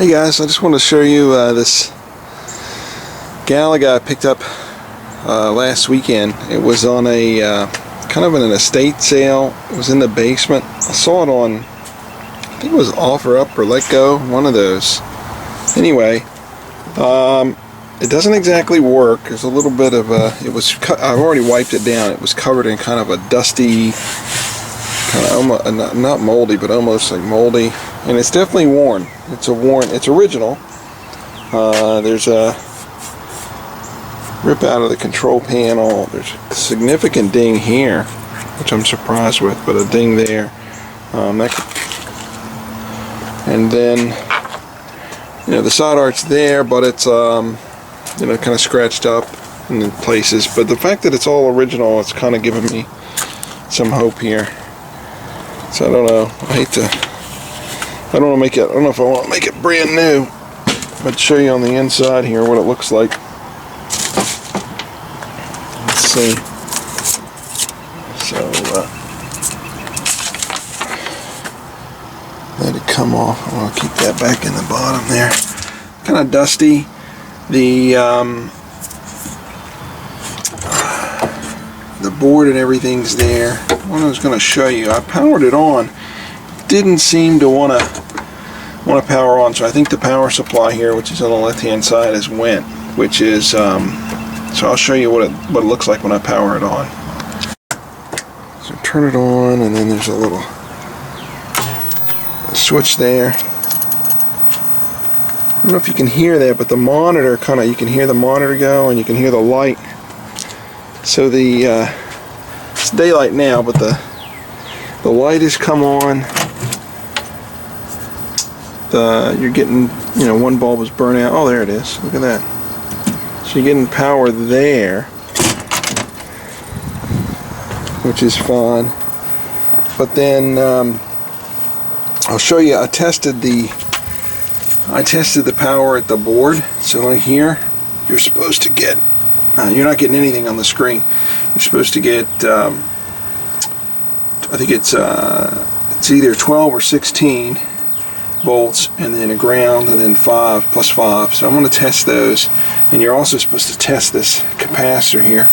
Hey guys, I just wanted to show you this Galaga I picked up last weekend. It was on a kind of an estate sale. It was in the basement. I saw it on, I think it was Offer Up or Let Go, one of those. Anyway, it doesn't exactly work. There's a little bit of I've already wiped it down. It was covered in kind of a dusty, kind of almost, not moldy, but almost like moldy. And it's definitely worn. It's original. There's a rip out of the control panel. There's a significant ding here, which I'm surprised with, but a ding there. And then, the side art's there, but it's kind of scratched up in places. But the fact that it's all original, it's kind of giving me some hope here. So I don't know. I don't know if I want to make it brand new, but show you on the inside here what it looks like. Let's see. So let it come off. I'll keep that back in the bottom there. Kind of dusty. The board and everything's there. What I was going to show you, I powered it on. Didn't seem to want to power on, so I think the power supply here, which is on the left hand side, is went, which is so I'll show you what it looks like when I power it on. So turn it on, and then there's a little switch there. I don't know if you can hear that, but the monitor you can hear the monitor go, and you can hear the light. So it's daylight now, but the light has come on. You're getting, one bulb is burnt out. Oh, there it is. Look at that. So you're getting power there, which is fun. But then I'll show you. I tested the power at the board. So right here, you're supposed to get. You're not getting anything on the screen. You're supposed to get. I think it's either 12 or 16 volts, and then a ground, and then 5 plus 5. So I'm going to test those, and you're also supposed to test this capacitor here,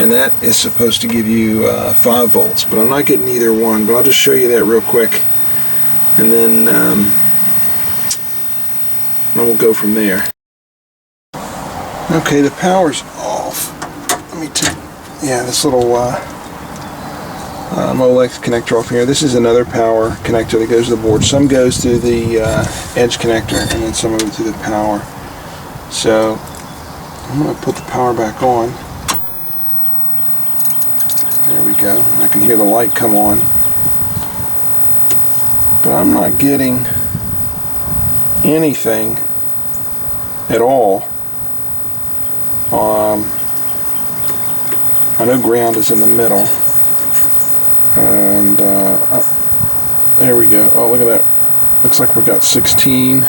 and that is supposed to give you 5 volts, but I'm not getting either one. But I'll just show you that real quick, and then we'll go from there. Okay, the power's off. Let me take this little Molex connector off here. This is another power connector that goes to the board. Some goes through the edge connector, and then some of it through the power. So I'm going to put the power back on. There we go. I can hear the light come on, but I'm not getting anything at all. I know ground is in the middle. And there we go. Oh, look at that. Looks like we got 16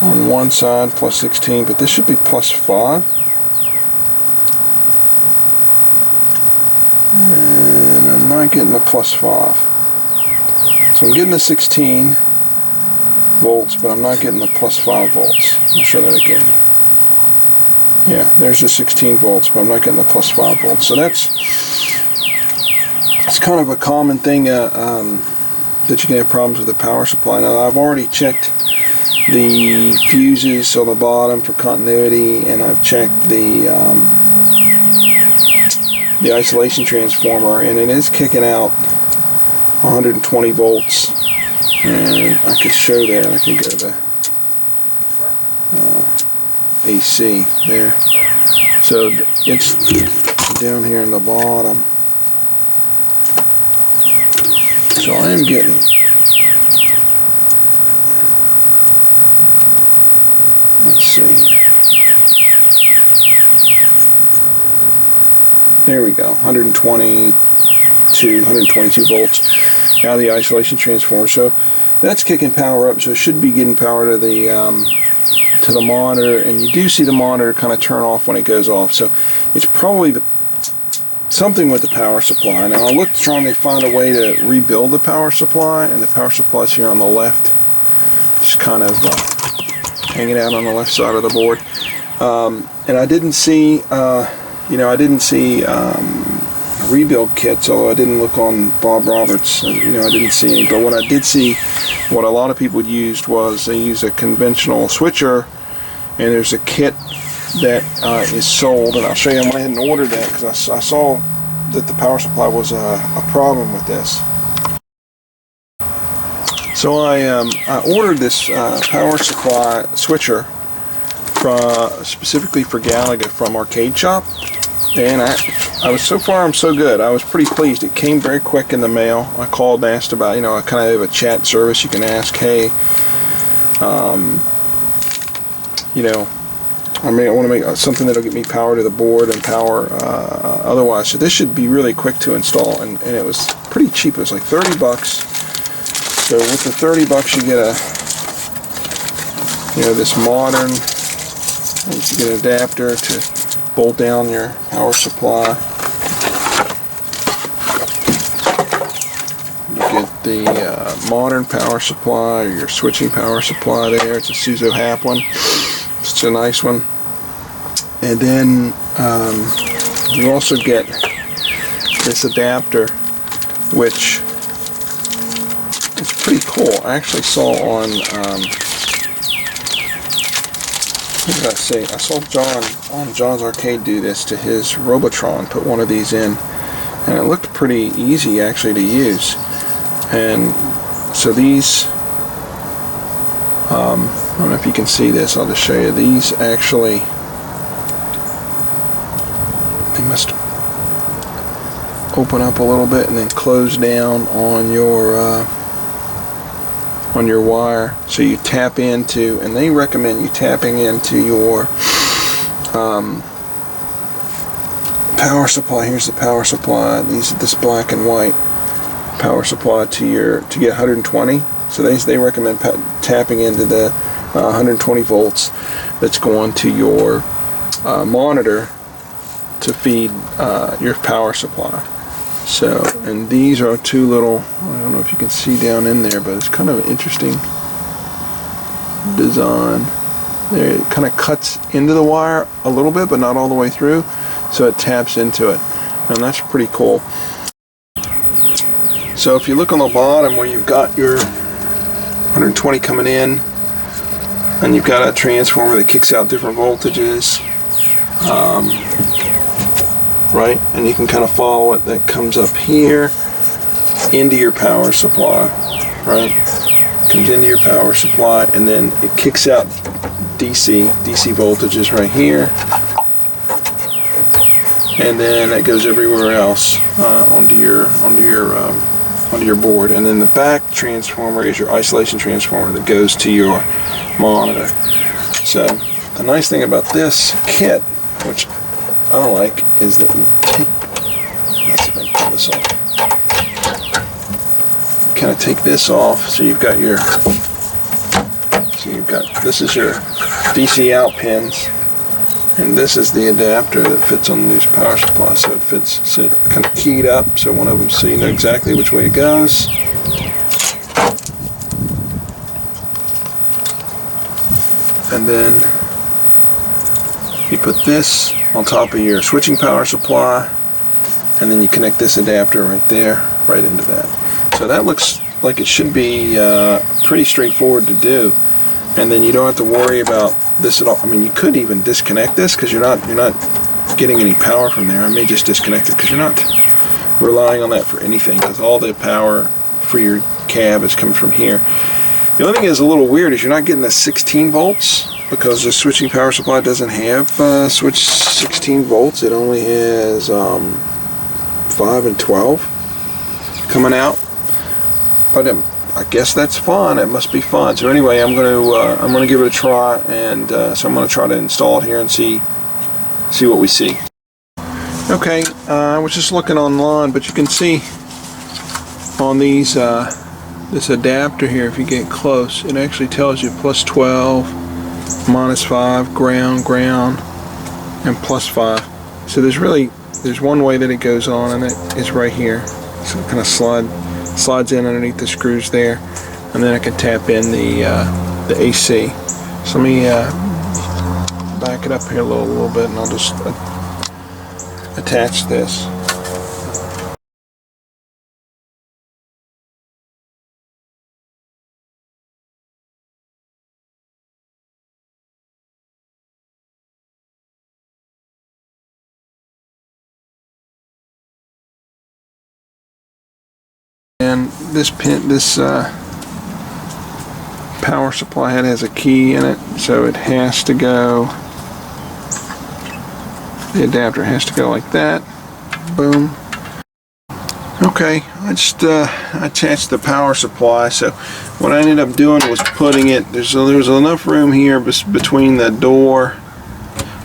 on one side, plus 16, but this should be plus 5. And I'm not getting the plus 5. So I'm getting the 16 volts, but I'm not getting the plus 5 volts. I'll show that again. Yeah, there's the 16 volts, but I'm not getting the plus 5 volts. So it's kind of a common thing that you can have problems with the power supply. Now, I've already checked the fuses on the bottom for continuity, and I've checked the isolation transformer, and it is kicking out 120 volts. And I could show that. I could go to AC there. So it's down here in the bottom. So I am getting let's see. There we go. 122 volts out of the isolation transformer. So that's kicking power up. So it should be getting power to the monitor, and you do see the monitor kind of turn off when it goes off. So it's probably the something with the power supply. Now I looked trying to find a way to rebuild the power supply, and the power supply is here on the left, just kind of hanging out on the left side of the board. And I didn't see, I didn't see rebuild kits, although I didn't look on Bob Roberts, I didn't see any. But what I did see, what a lot of people used was they use a conventional switcher, and there's a kit that is sold, and I'll show you. I went ahead and ordered that because I saw that the power supply was a problem with this. So I ordered this power supply switcher specifically for Galaga from Arcade Shop, and I was, so far I'm so good. I was pretty pleased. It came very quick in the mail. I called and asked about, I kind of have a chat service. You can ask, hey, I want to make something that'll get me power to the board and power otherwise. So this should be really quick to install, and it was pretty cheap. It was like 30 bucks. So with the 30 bucks, you get this modern. You get an adapter to bolt down your power supply. You get the modern power supply, or your switching power supply there. It's a Suzo Hap one. It's a nice one. And then you also get this adapter, which is pretty cool. I actually saw on, what did I say? I saw John on John's Arcade do this to his Robotron, put one of these in, and it looked pretty easy actually to use. And so these, I don't know if you can see this, I'll just show you. These actually, they must open up a little bit and then close down on your wire. So you tap into, and they recommend you tapping into your power supply. Here's the power supply. This black and white power supply to get 120. So they recommend tapping into the 120 volts that's going to your monitor to feed your power supply. So, and these are two little, I don't know if you can see down in there, but it's kind of an interesting design. There, it kind of cuts into the wire a little bit, but not all the way through, so it taps into it, and that's pretty cool. So if you look on the bottom where you've got your 120 coming in, and you've got a transformer that kicks out different voltages, right, and you can kind of follow it. That comes up here into your power supply, right, comes into your power supply, and then it kicks out DC voltages right here, and then that goes everywhere else onto your board. And then the back transformer is your isolation transformer that goes to your monitor. So the nice thing about this kit, which I like, is that you take, let's see if I can pull this off. Kind of take this off, so you've got this is your DC out pins, and this is the adapter that fits on these power supplies. So it fits, so it kind of keyed up, so one of them, so you know exactly which way it goes. And then you put this on top of your switching power supply, and then you connect this adapter right there, right into that. So that looks like it should be pretty straightforward to do, and then you don't have to worry about this at all. I mean, you could even disconnect this because you're not getting any power from there. I may just disconnect it because you're not relying on that for anything, because all the power for your cab is coming from here. The only thing that's a little weird is you're not getting the 16 volts because the switching power supply doesn't have switch 16 volts. It only has 5 and 12 coming out. But I guess that's fun. It must be fun. So anyway, I'm gonna give it a try, and so I'm gonna try to install it here and see what we see. Okay, I was just looking online, but you can see on these this adapter here, if you get close, it actually tells you plus 12, minus 5, ground, and plus 5. So there's really there's one way that it goes on, and it is right here. So it kind of slides in underneath the screws there, and then I can tap in the AC. So let me back it up here a little bit, and I'll just attach this. And this power supply head has a key in it, so it has to go, the adapter has to go like that. Boom. Okay, I just attached the power supply. So what I ended up doing was putting it, there was enough room here between the door,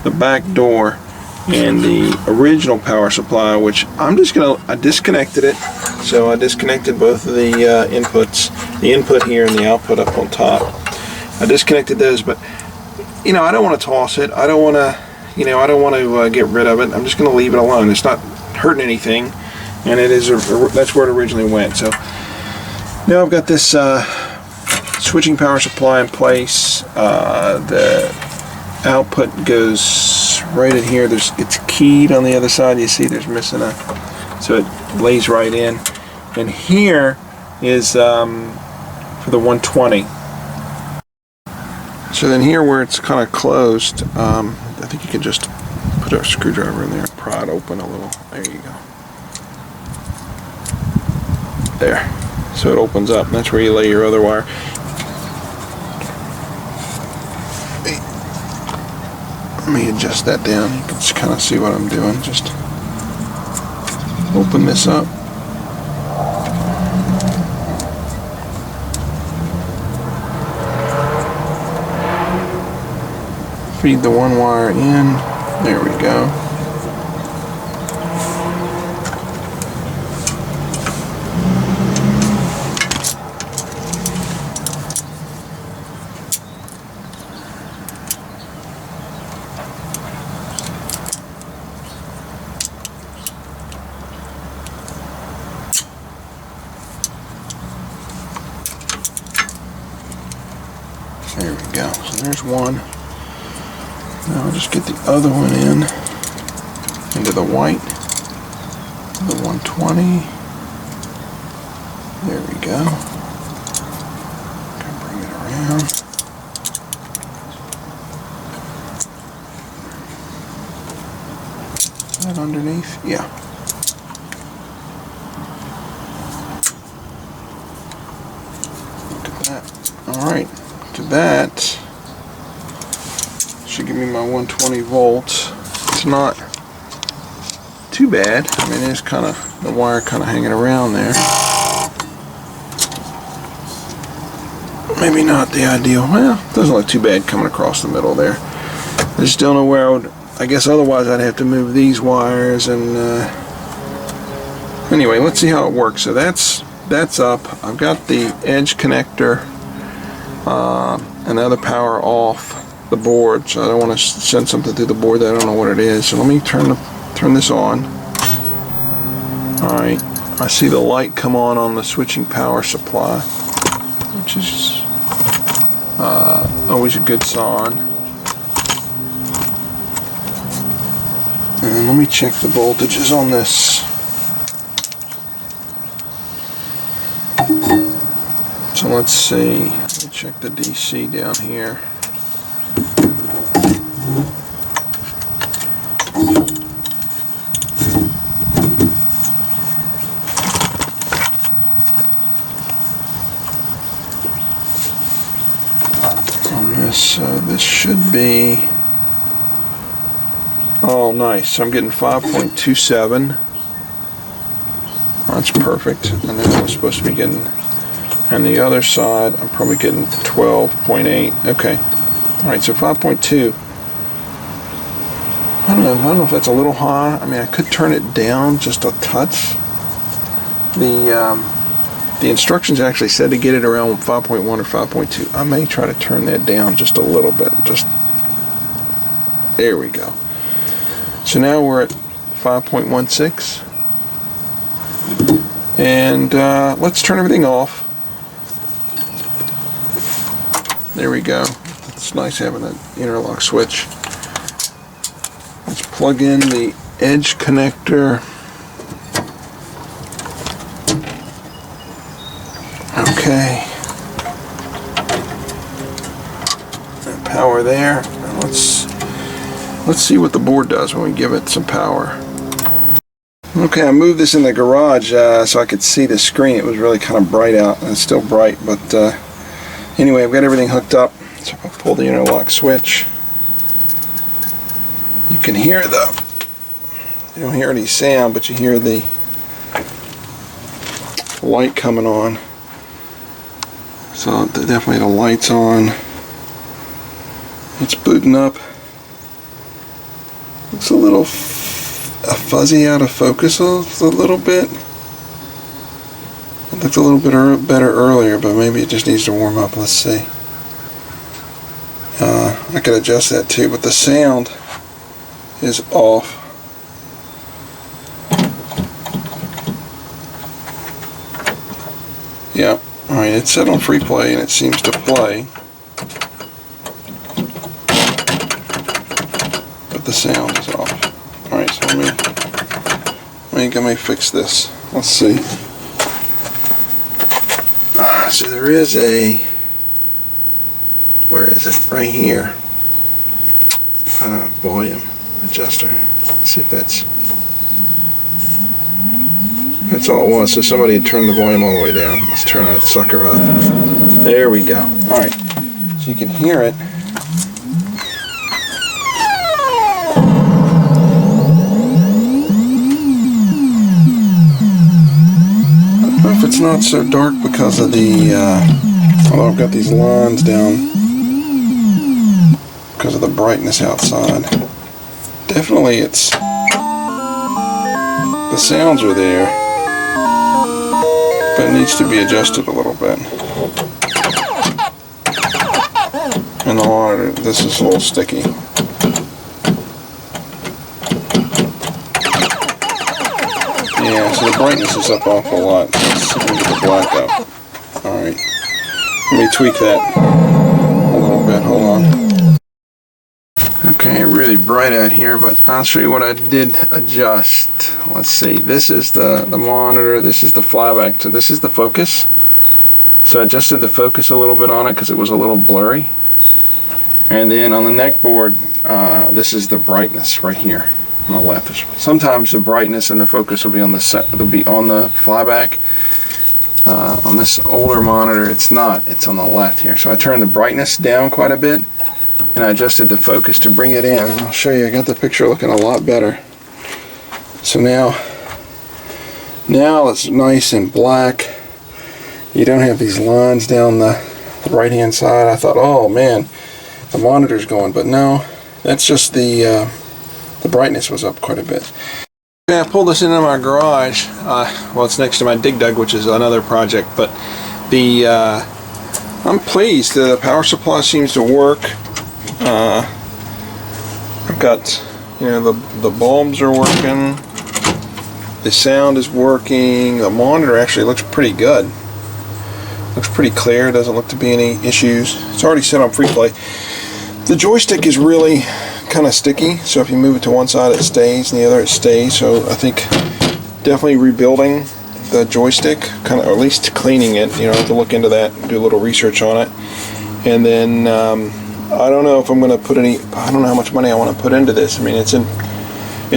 the back door, and the original power supply, which I disconnected it. So I disconnected both of the inputs, the input here and the output up on top. I disconnected those, but I don't want to toss it. I don't want to, I don't want to get rid of it. I'm just going to leave it alone. It's not hurting anything, and that's where it originally went. So now I've got this switching power supply in place. The output goes right in here. It's keyed on the other side. You see there's missing so it lays right in. And here is for the 120. So then here where it's kind of closed, I think you can just put a screwdriver in there and pry it open a little. There you go. There. So it opens up. That's where you lay your other wire. Let me adjust that down. You can just kind of see what I'm doing. Just open this up. Feed the one wire in. There we go. There we go. So there's one. Now I'll just get the other one into the white, the 120. There we go. Can bring it around. Is that underneath? Yeah. Look at that. All right. To that should give me my 120 volts. It's not too bad. I mean, there's kind of the wire kind of hanging around there. Maybe not the ideal. Well, it doesn't look too bad coming across the middle there. I just don't know where I would. I guess otherwise I'd have to move these wires. And anyway, let's see how it works. So that's up. I've got the edge connector and the other power off the board, so I don't want to send something through the board that I don't know what it is. So let me turn this on. Alright, I see the light come on the switching power supply, which is always a good sign. And then let me check the voltages on this. So let's see, let me check the DC down here. On this, this should be, oh nice, so I'm getting 5.27. That's perfect. And then I'm supposed to be getting, on the other side, I'm probably getting 12.8. Okay. Alright, so 5.2. I don't know if that's a little high. I mean, I could turn it down just a touch. The instructions actually said to get it around 5.1 or 5.2. I may try to turn that down just a little bit. Just there we go. So now we're at 5.16. And let's turn everything off. There we go. It's nice having that interlock switch. Let's plug in the edge connector. Okay. Power there. Let's see what the board does when we give it some power. Okay, I moved this in the garage so I could see the screen. It was really kind of bright out, and it's still bright, but anyway, I've got everything hooked up. So if I pull the interlock switch, you can hear you don't hear any sound, but you hear the light coming on. So definitely the light's on. It's booting up. Looks a little fuzzy out of focus a little bit. It looked a little bit better earlier, but maybe it just needs to warm up. Let's see. I could adjust that too, but the sound is off. Yeah, alright, it's set on free play and it seems to play. But the sound is off. Alright, so let me fix this. Let's see. So there is a, where is it? Right here. Volume adjuster. Let's see if that's all it was. So somebody had turned the volume all the way down. Let's turn that sucker up. There we go. Alright. So you can hear it. It's not so dark because of the although I've got these lines down because of the brightness outside. Definitely the sounds are there, but it needs to be adjusted a little bit. And the monitor, this is a little sticky. Yeah, so the brightness is up awful lot. Let's see if we can get the black up. Alright. Let me tweak that a little bit. Hold on. Okay, really bright out here, but I'll show you what I did adjust. Let's see. This is the monitor. This is the flyback. So this is the focus. So I adjusted the focus a little bit on it because it was a little blurry. And then on the neck board, this is the brightness right here. On the left. Sometimes the brightness and the focus will be on the flyback. On this older monitor, it's not. It's on the left here. So I turned the brightness down quite a bit, and I adjusted the focus to bring it in. And I'll show you. I got the picture looking a lot better. So now it's nice and black. You don't have these lines down the right-hand side. I thought, oh man, the monitor's going, but no, that's just the brightness was up quite a bit. Okay, I pulled this into my garage. Well, it's next to my dig dug, which is another project, but I'm pleased. The power supply seems to work. I've got, the bulbs are working. The sound is working. The monitor actually looks pretty good. Looks pretty clear. Doesn't look to be any issues. It's already set on free play. The joystick is really kind of sticky, so if you move it to one side it stays and the other it stays. So I think definitely rebuilding the joystick, kind of, or at least cleaning it. I have to look into that, do a little research on it, and then I don't know if I'm going to put I don't know how much money I want to put into this. I mean, it's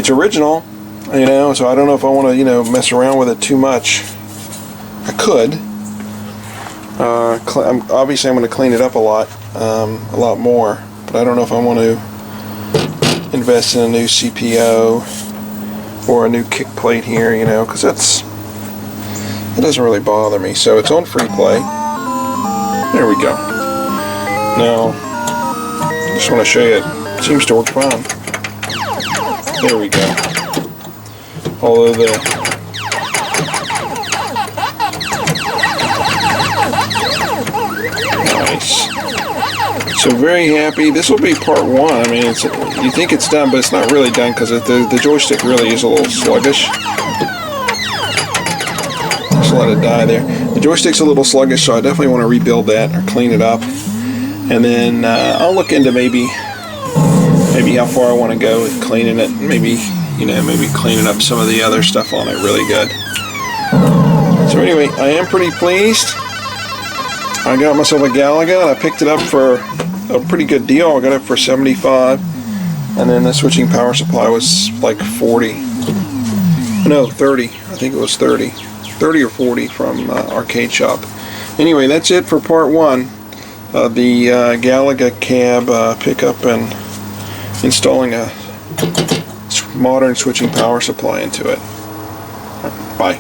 original, so I don't know if I want to mess around with it too much. I could. Obviously I'm going to clean it up a lot more, but I don't know if I want to invest in a new CPO or a new kick plate here, because it doesn't really bother me. So it's on free play. There we go. Now, I just want to show you, it seems to work fine. There we go. Although nice. So very happy. This will be part one. I mean, you think it's done, but it's not really done because the joystick really is a little sluggish. Just let it die there. The joystick's a little sluggish, so I definitely want to rebuild that or clean it up. And then I'll look into maybe how far I want to go with cleaning it. Maybe cleaning up some of the other stuff on it really good. So anyway, I am pretty pleased. I got myself a Galaga, and I picked it up for a pretty good deal. I got it for $75, and then the switching power supply was like $40. No, $30. I think it was $30 or $40 from Arcade Shop. Anyway, that's it for part one of the Galaga cab pickup and installing a modern switching power supply into it. Bye.